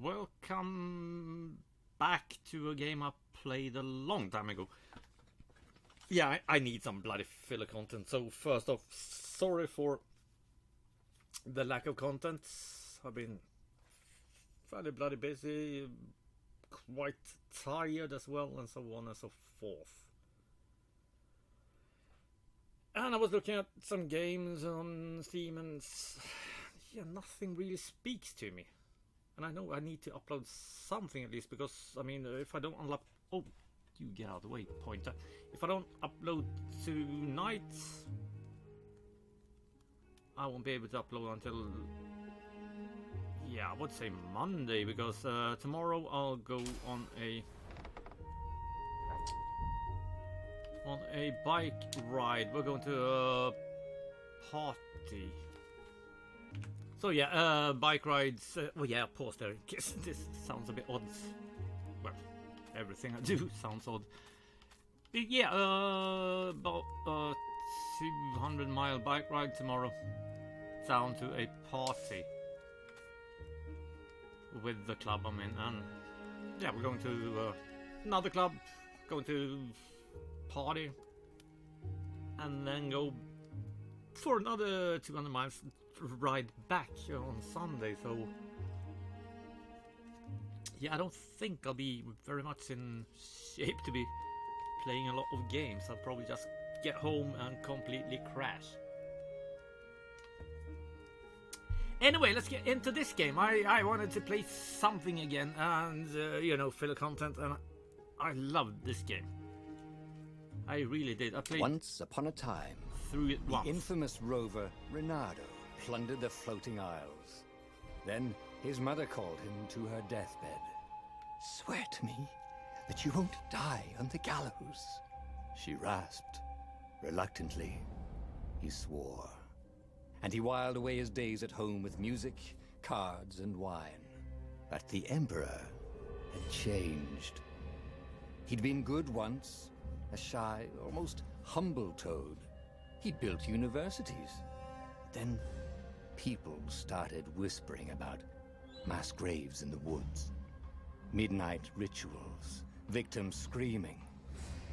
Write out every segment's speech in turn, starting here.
Welcome back to a game I played a long time ago. Yeah, I need some bloody filler content. So first off, sorry for the lack of content. I've been fairly bloody busy, quite tired as well, and so on and so forth. And I was looking at some games on Steam, and yeah, nothing really speaks to me. And I know I need to upload something at least, because I mean, if I don't unlock, oh, you get out of the way, pointer. If I don't upload tonight, I won't be able to upload until, yeah, I would say Monday, because tomorrow I'll go on a bike ride. We're going to a party. So yeah, bike rides. Oh yeah, pause there. This sounds a bit odd. Well, everything I do sounds odd. But yeah, about a 200-mile bike ride tomorrow down to a party with the club I'm in, and yeah, we're going to another club, going to party, and then go for another 200 miles ride back on Sunday. So yeah, I don't think I'll be very much in shape to be playing a lot of games. I'll probably just get home and completely crash. Anyway, let's get into this game. I wanted to play something again, and you know, filler content, and I loved this game. I really did. I played once upon a time through it once. The infamous rover Reynardo plundered the floating isles. Then his mother called him to her deathbed. "Swear to me that you won't die on the gallows," she rasped. Reluctantly, he swore. And he whiled away his days at home with music, cards, and wine. But the Emperor had changed. He'd been good once, a shy, almost humble toad. He'd built universities. Then people started whispering about mass graves in the woods, midnight rituals, victims screaming.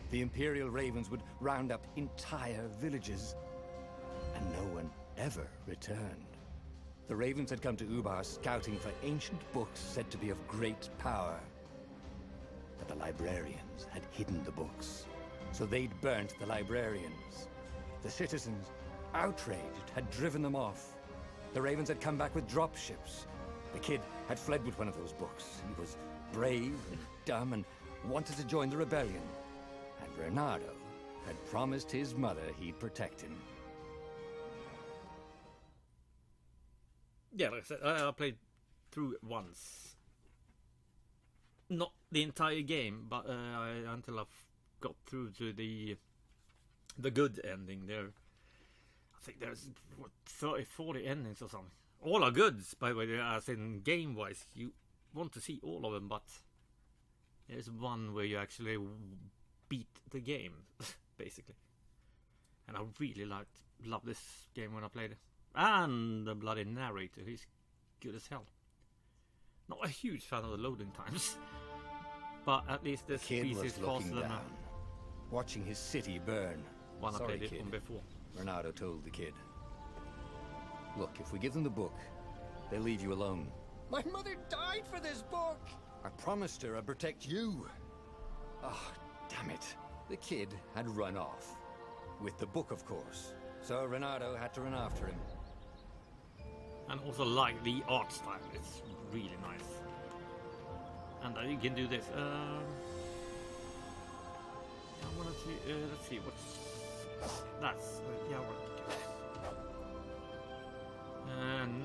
The Imperial Ravens would round up entire villages, and no one ever returned. The Ravens had come to Ubar scouting for ancient books said to be of great power. But the librarians had hidden the books, so they'd burnt the librarians. The citizens, outraged, had driven them off. The Ravens had come back with dropships. The kid had fled with one of those books. He was brave and dumb and wanted to join the rebellion. And Reynardo had promised his mother he'd protect him. Yeah, like I said, I played through it once. Not the entire game, but until I got through to the good ending there. I think there's 30, 40 endings or something. All are goods, by the way, as in game-wise. You want to see all of them, but there's one where you actually beat the game, basically. And I really loved this game when I played it. And the bloody narrator, he's good as hell. Not a huge fan of the loading times, but at least this piece is faster than watching his city burn. One I played it on before. Reynardo told the kid, "Look, if we give them the book, they'll leave you alone." "My mother died for this book!" "I promised her I'd protect you." Oh, damn it. The kid had run off. With the book, of course. So Reynardo had to run after him. And also like the art style, it's really nice. And you can do this. I want to see. Let's see what's that's. Yeah, right.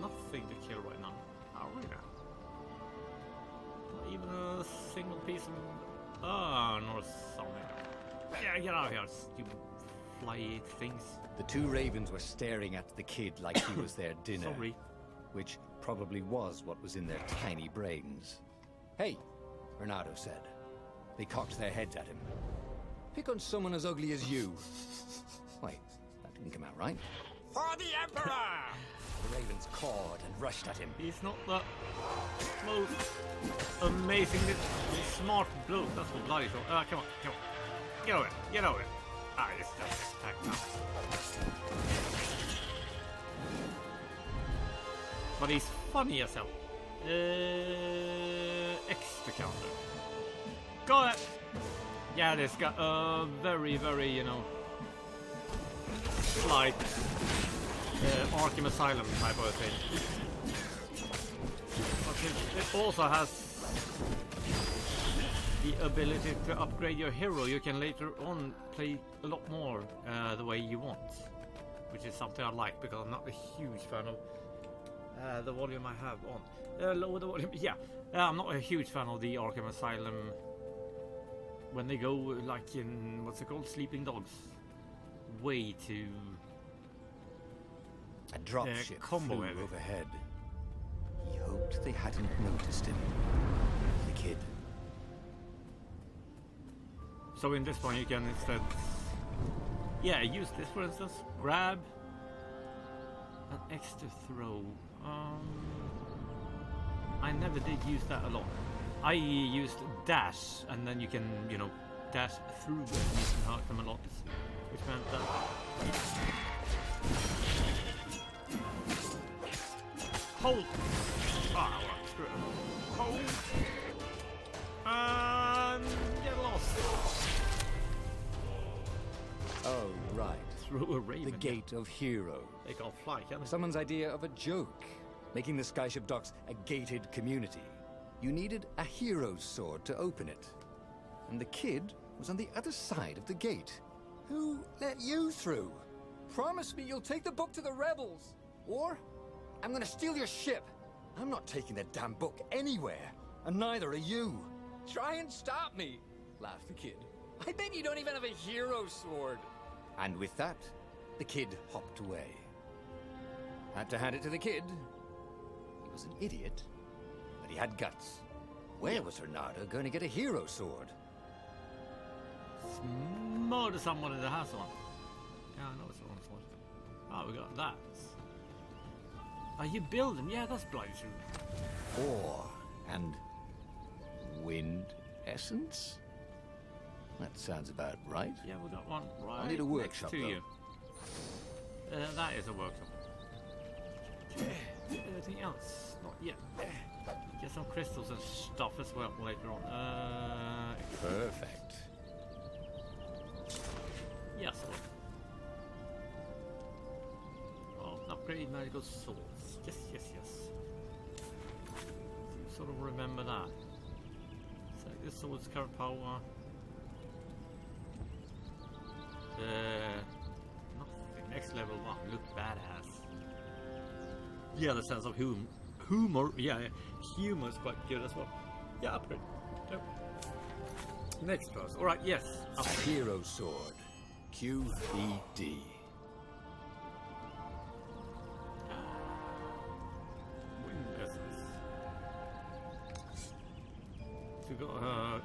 Nothing to kill right now. Are we now? Not even a single piece of nor something. Yeah, get out of here, stupid fly things. The two ravens were staring at the kid like he was their dinner. Sorry. Which probably was what was in their tiny brains. "Hey," Reynardo said. They cocked their heads at him. "Pick on someone as ugly as you." Wait, that didn't come out right. For the Emperor! Raven's cord and rushed at him. He's not the most amazingly smart bloke. That's what bloody thought. Come on. Get over it. It's just attack now. But he's funny as hell. Extra counter. Got it! Yeah, this got a very, very, slight Arkham Asylum type of thing. But it also has the ability to upgrade your hero. You can later on play a lot more the way you want, which is something I like because I'm not a huge fan of the volume I have on. Lower the volume. Yeah, I'm not a huge fan of the Arkham Asylum when they go like in what's it called, Sleeping Dogs. Way too. A dropship combo flew heavy. overhead. He hoped they hadn't noticed him. The kid. So in this one you can instead, use this for instance. Grab an extra throw. I never did use that a lot. I used dash, and then you can, dash through them. You can hurt them a lot, which meant that. Hold. Well, screw it. Hold. And get lost. Oh, right. Through a raven. The Gate of Heroes. They can't fly, can they? Someone's idea of a joke, making the skyship docks a gated community. You needed a hero's sword to open it. And the kid was on the other side of the gate. Who let you through? Promise me you'll take the book to the rebels. Or I'm gonna steal your ship. I'm not taking that damn book anywhere. And neither are you. Try and stop me, laughed the kid. I bet you don't even have a hero's sword. And with that, the kid hopped away. Had to hand it to the kid. He was an idiot, but he had guts. Where was Reynardo going to get a hero sword? Murder someone that has one. Yeah, I know it's one sword. Oh, we got that. Oh, you build them? Yeah, that's bloody true. Ore and wind essence? That sounds about right. Yeah, we got one right I'll need a workshop, next to though. you. That is a workshop. Anything else? Not yet. Get some crystals and stuff as well later on. Perfect. Yes. Oh, upgrade magical swords. Yes. Sort of remember that. So this sword's current power. Nothing. Next level 1. Look badass. Yeah, the sense of humor. Yeah, humor is quite good as well. Yeah, upgrade. Yep. Next person. All right. Yes. A hero sword. QED. Wind essence. So you got a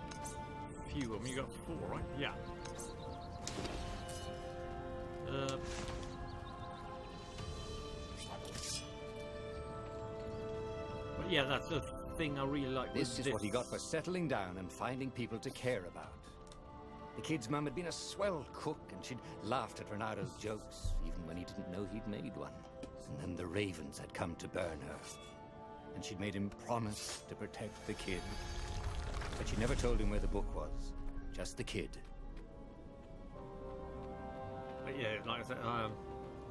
few of them. You got 4, right? Yeah. But yeah, that's the thing I really like. This is what he got for settling down and finding people to care about. The kid's mum had been a swell cook, and she'd laughed at Reynardo's jokes, even when he didn't know he'd made one. And then the ravens had come to burn her. And she'd made him promise to protect the kid. But she never told him where the book was. Just the kid. But yeah, like I said,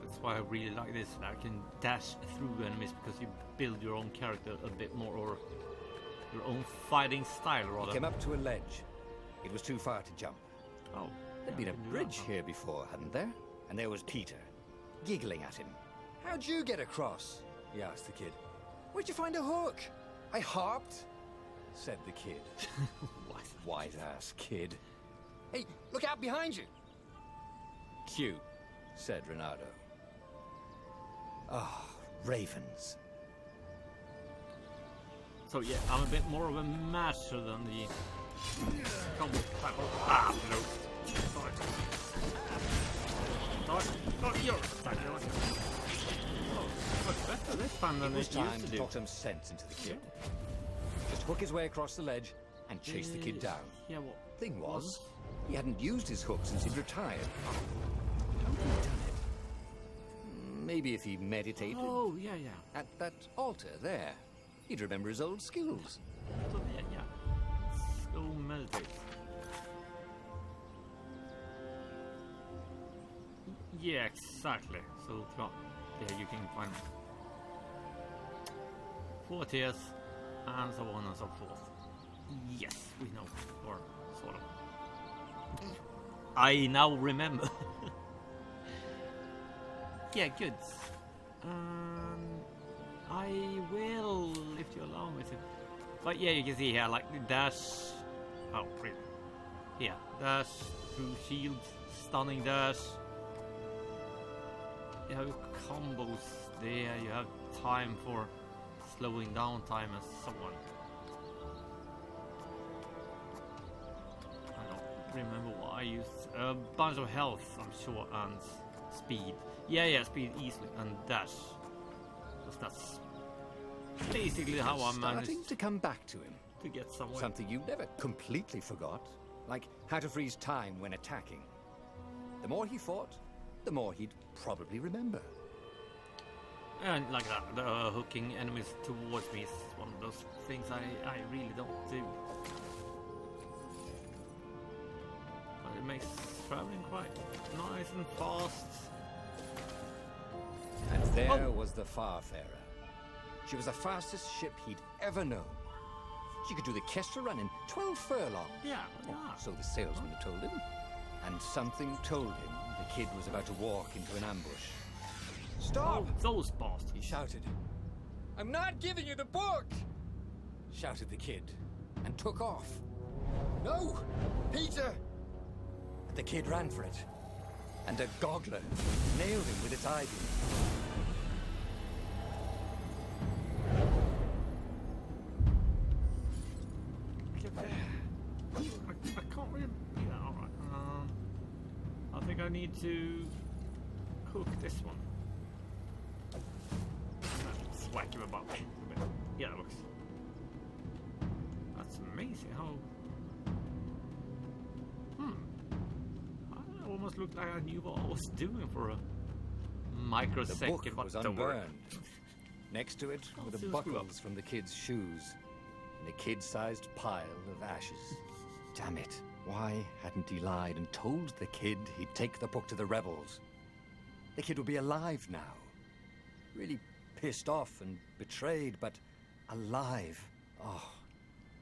that's why I really like this. I can dash through enemies because you build your own character a bit more, or your own fighting style, rather. He came up to a ledge. It was too far to jump. Oh. There'd been a bridge here before, hadn't there? And there was Peter, giggling at him. How'd you get across? He asked the kid. Where'd you find a hook? I hopped, said the kid. White-ass kid. Hey, look out behind you! Q, said Reynardo. Ah, ravens. So yeah, I'm a bit more of a master than the combo type of... Ah, no. Sorry. You're... Oh, much better. This time than It was it time used to to do. talk some sense into the kid. Just hook his way across the ledge and chase the kid down. Yeah, what? Thing was, he hadn't used his hook since he'd retired. How had he done it? Maybe if he meditated Oh, yeah. at that altar there, he'd remember his old skills. So, yeah. Let's go meditate. Yeah, exactly. So, yeah, you can find 4 tiers, and so on and so forth. Yes, we know, or sort of. I now remember. Yeah, good. I will, if you allow me to. But yeah, you can see here, like the dash. Oh, pretty. Yeah, dash through shield, stunning dash. You have combos there. You have time for slowing down time and so on. I don't remember what I used. A bunch of health, I'm sure, and speed. Yeah, speed easily and dash. Because that's basically how I managed Starting to come back to him. to get somewhere. Something you never completely forgot, like how to freeze time when attacking. The more he fought, the more he'd probably remember. And like that, the hooking enemies towards me is one of those things I really don't do. But it makes traveling quite nice and fast. And there was the Farfarer. She was the fastest ship he'd ever known. She could do the Kestra run in 12 furlongs. Yeah. So the salesman had told him. And something told him the kid was about to walk into an ambush. Stop! Oh, those bastards. He shouted. I'm not giving you the book! Shouted the kid. And took off. No! Peter! The kid ran for it. And a goggler nailed him with its eye beam. I can't really. Yeah, alright. I think I need to cook this one. Whack him about a bit. Yeah, it looks. That's amazing how. I almost looked like I knew what I was doing for a microsecond. The book but was don't worry. unburned. Next to it were the still screw up. buckles from the kid's shoes and a kid-sized pile of ashes. Damn it. Why hadn't he lied and told the kid he'd take the book to the rebels? The kid would be alive now. Really pissed off and betrayed, but alive. Oh,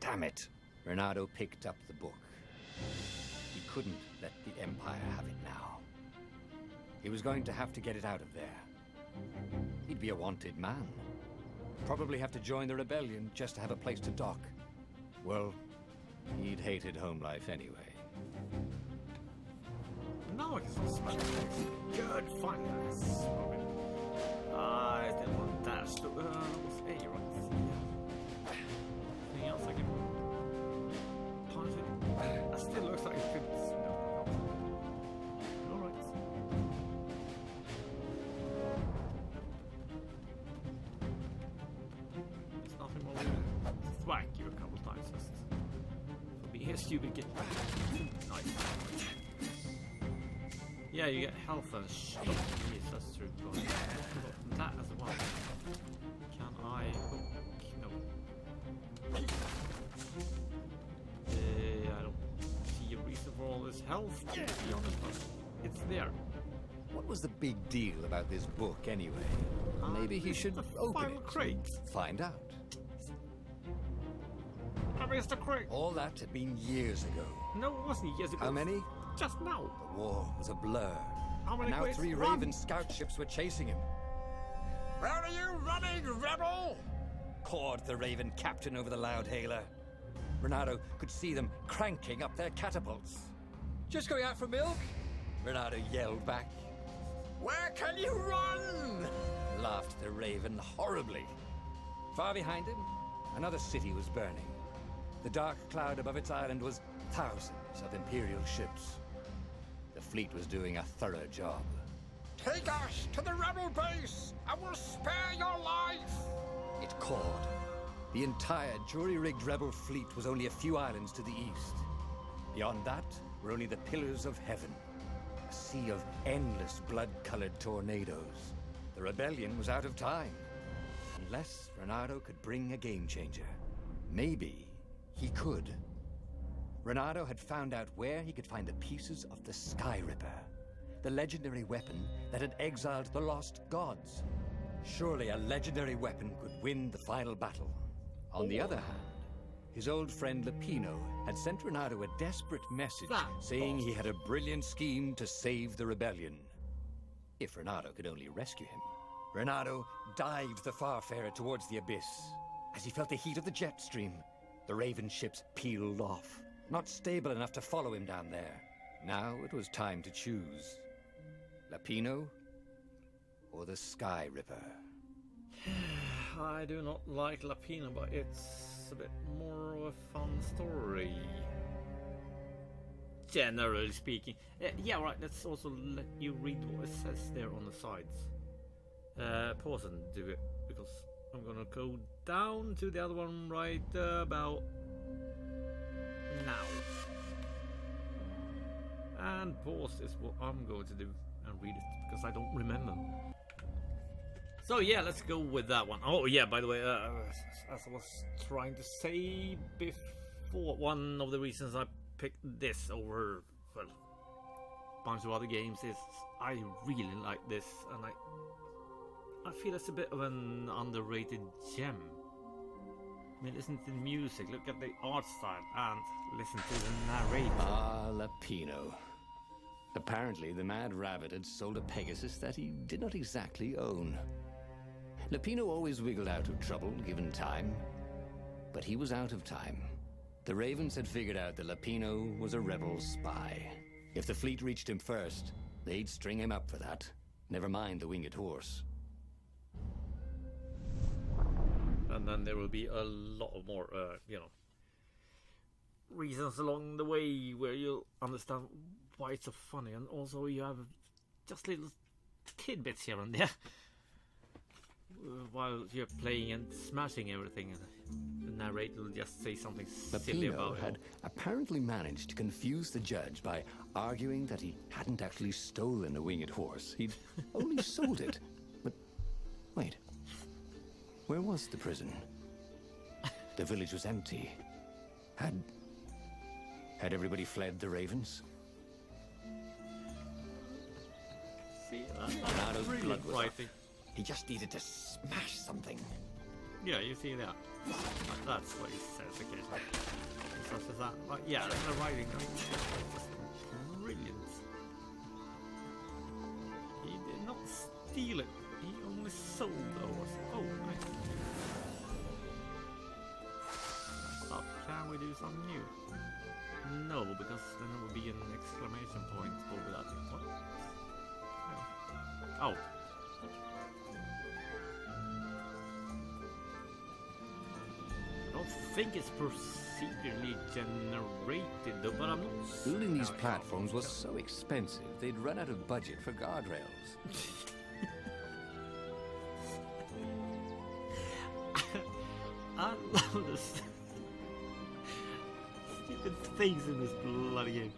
damn it. Reynardo picked up the book. He couldn't let the Empire have it now. He was going to have to get it out of there. He'd be a wanted man. Probably have to join the rebellion just to have a place to dock. Well, he'd hated home life anyway. Now I can still smell it. Good, fine. I didn't want dash to. Was A, right? Yeah. Anything else I can punch it? That still looks like it could. No. Alright. There's nothing more to thwack you a couple times just for being a stupid kid. Nice. Yeah, you get health and shit. Yes, that's true. That as well. Can I hook? No. I don't see a reason for all this health, to be honest, but it's there. What was the big deal about this book anyway? Maybe he should the open final it. crate. Find out. I missed the crate. All that had been years ago. No, it wasn't. Yes, it was. How many? Just now. The war was a blur. How many And now crates? 3 Run. Raven scout ships were chasing him. Where are you running, rebel? Cawed the Raven captain over the loud hailer. Reynardo could see them cranking up their catapults. Just going out for milk? Reynardo yelled back. Where can you run? Laughed the Raven horribly. Far behind him, another city was burning. The dark cloud above its island was thousands of Imperial ships. The fleet was doing a thorough job. Take us to the rebel base! I will spare your life! It called. The entire jury-rigged rebel fleet was only a few islands to the east. Beyond that were only the pillars of heaven. A sea of endless blood-colored tornadoes. The rebellion was out of time. Unless Reynardo could bring a game-changer. Maybe he could. Reynardo had found out where he could find the pieces of the Sky Ripper. The legendary weapon that had exiled the lost gods. Surely a legendary weapon could win the final battle. On the other hand, his old friend Lapino had sent Reynardo a desperate message saying he had a brilliant scheme to save the rebellion. If Reynardo could only rescue him. Reynardo dived the Farfarer towards the abyss. As he felt the heat of the jet stream, the Raven ships peeled off, not stable enough to follow him down there. Now it was time to choose. Lapino or the Sky Ripper? I do not like Lapino, but it's a bit more of a fun story. Generally speaking. Yeah, right, let's also let you read what it says there on the sides. Pause and do it, because I'm gonna go down to the other one right about now. And pause is what I'm going to do and read it, because I don't remember. So yeah, let's go with that one. Oh yeah, by the way, as I was trying to say before, one of the reasons I picked this over, well, a bunch of other games is I really like this, and I feel it's a bit of an underrated gem. I mean, listen to the music, look at the art style, and listen to the narrator. Ah, Lapino. Apparently, the Mad Rabbit had sold a Pegasus that he did not exactly own. Lapino always wiggled out of trouble, given time. But he was out of time. The Ravens had figured out that Lapino was a rebel spy. If the fleet reached him first, they'd string him up for that. Never mind the winged horse. And then there will be a lot of more, reasons along the way where you'll understand why it's so funny. And also you have just little tidbits here and there. While you're playing and smashing everything, and the narrator will just say something silly about it. Had apparently managed to confuse the judge by arguing that he hadn't actually stolen a winged horse. He'd only sold it. But wait, where was the prison? The village was empty. Had everybody fled the Ravens? See, Reynardo's really blood was up. writing. He just needed to smash something. Yeah, you see that. That's what he says again. So says that. But yeah, the writing is just brilliant. He did not steal it. He only sold the horse. Oh, nice. So, can we do something new? No, because then it would be an exclamation point over that. What? Oh. I don't think it's procedurally generated though, but I'm not Building these platforms was so expensive, they'd run out of budget for guardrails. I love this stupid things in this bloody game.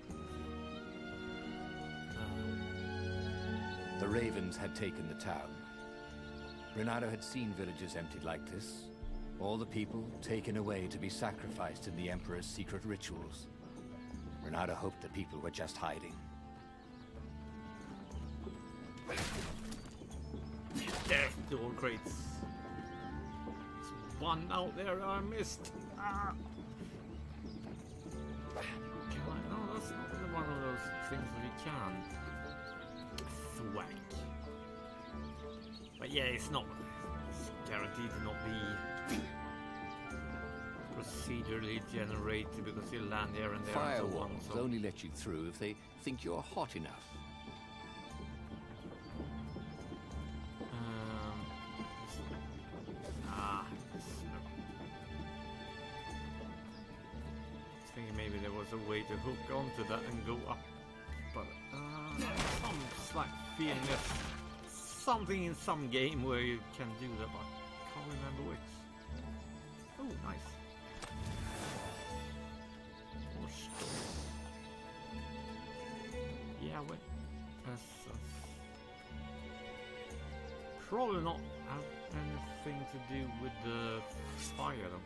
The Ravens had taken the town. Reynardo had seen villages emptied like this. All the people taken away to be sacrificed in the Emperor's secret rituals. Reynardo hoped the people were just hiding. Death door crates. There's one out there I missed. Ah. Can I? No, that's not one of those things that we can thwack. But yeah, it's not. It's guaranteed to not be procedurally generated because you land here and there. Firewalls only let you through if they think you're hot enough. I was thinking maybe there was a way to hook onto that and go up, but some slight feeling that something in some game where you can do that, but I can't remember which. Oh, nice. Oh, yeah, wait. That's probably not have anything to do with the fire, though.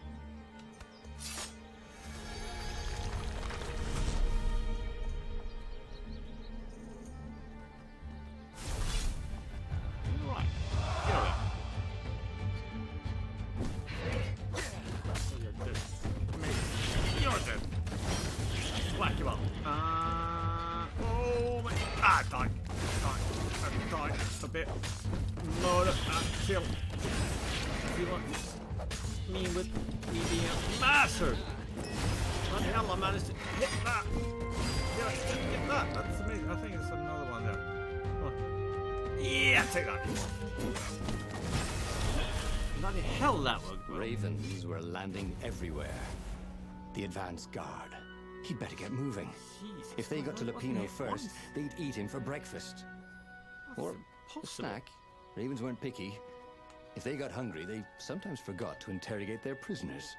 Kill. You want me with me being a master? What the hell, I managed to hit that. Yeah, get that. That's amazing. I think it's another one there. Oh. Yeah, take that. Bloody hell, that worked. Ravens were landing everywhere. The advance guard. He'd better get moving. Jesus, if they got to Lupino first, they'd eat him for breakfast. Or a snack. Ravens weren't picky. If they got hungry, they sometimes forgot to interrogate their prisoners.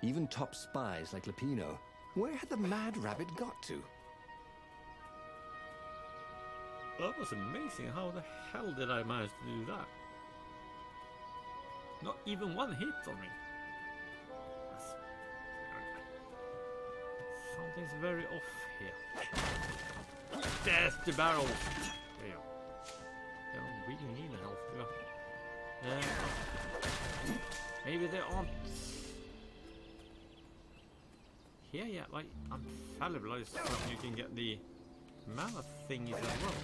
Even top spies like Lupino. Where had the mad rabbit got to? That was amazing. How the hell did I manage to do that? Not even one hit on me. Something's very off here. Death to barrel. There you go. I don't really need health, do I? Maybe they aren't here yet. Like, I'm fallible. I just thought you can get the mana thingies as well.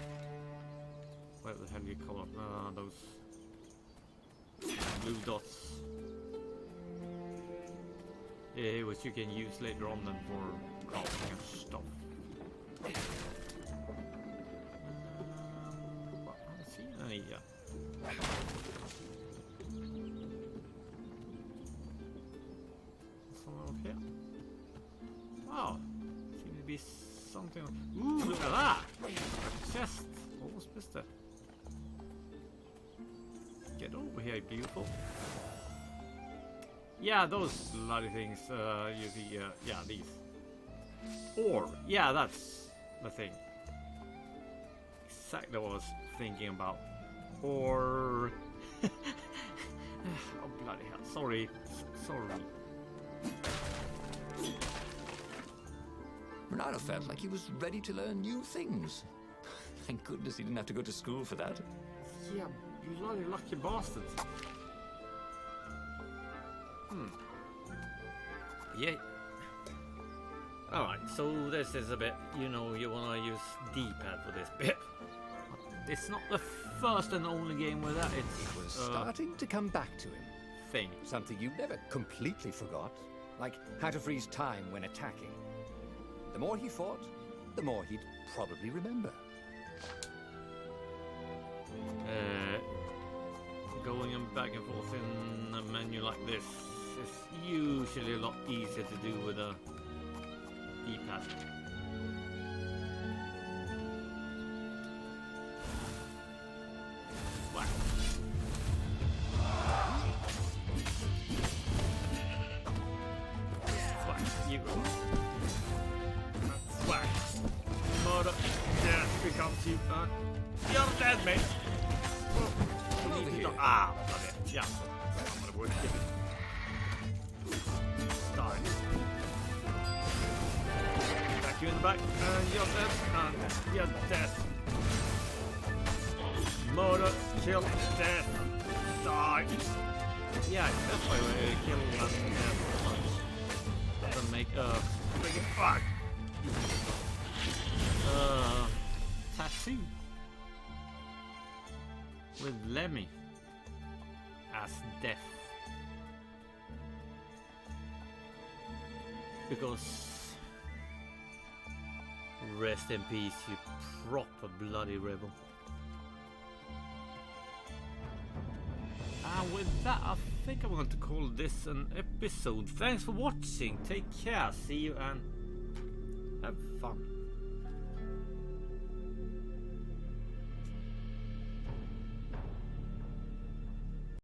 Where the hell do you call them? Those blue dots. Yeah, which you can use later on then for crafting and stuff. But I haven't seen any yet. Someone up here? Wow, seems to be something. Ooh, look at that! Chest, almost missed it. Get over here, beautiful. Yeah, those bloody things. You see, yeah, these. Or, yeah, that's the thing. Exactly what I was thinking about. Or oh bloody hell! Sorry. Reynardo felt like he was ready to learn new things. Thank goodness he didn't have to go to school for that. Yeah, bloody lucky bastards. Yeah. Alright, so this is a bit, you know, you want to use D-pad for this bit. It's not the first and only game where that It was starting to come back to him. thing. Something you never completely forgot. Like how to freeze time when attacking. The more he fought, the more he'd probably remember. Going back and forth in a menu like this is usually a lot easier to do with a D-pad. Whack. Whack. You go. Whack. Murder. Death becomes you. You're dead, mate. Over here. Ah, love it. Yeah. I'm gonna work it. Die. Back you in the back. You're dead. And you're dead. Murder, kill, death, die. Yeah, that's why we kill and death. Doesn't make big fuck. Tattoo with Lemmy as death. Because rest in peace, you proper bloody rebel. And with that, I think I'm going to call this an episode. Thanks for watching. Take care. See you and have fun.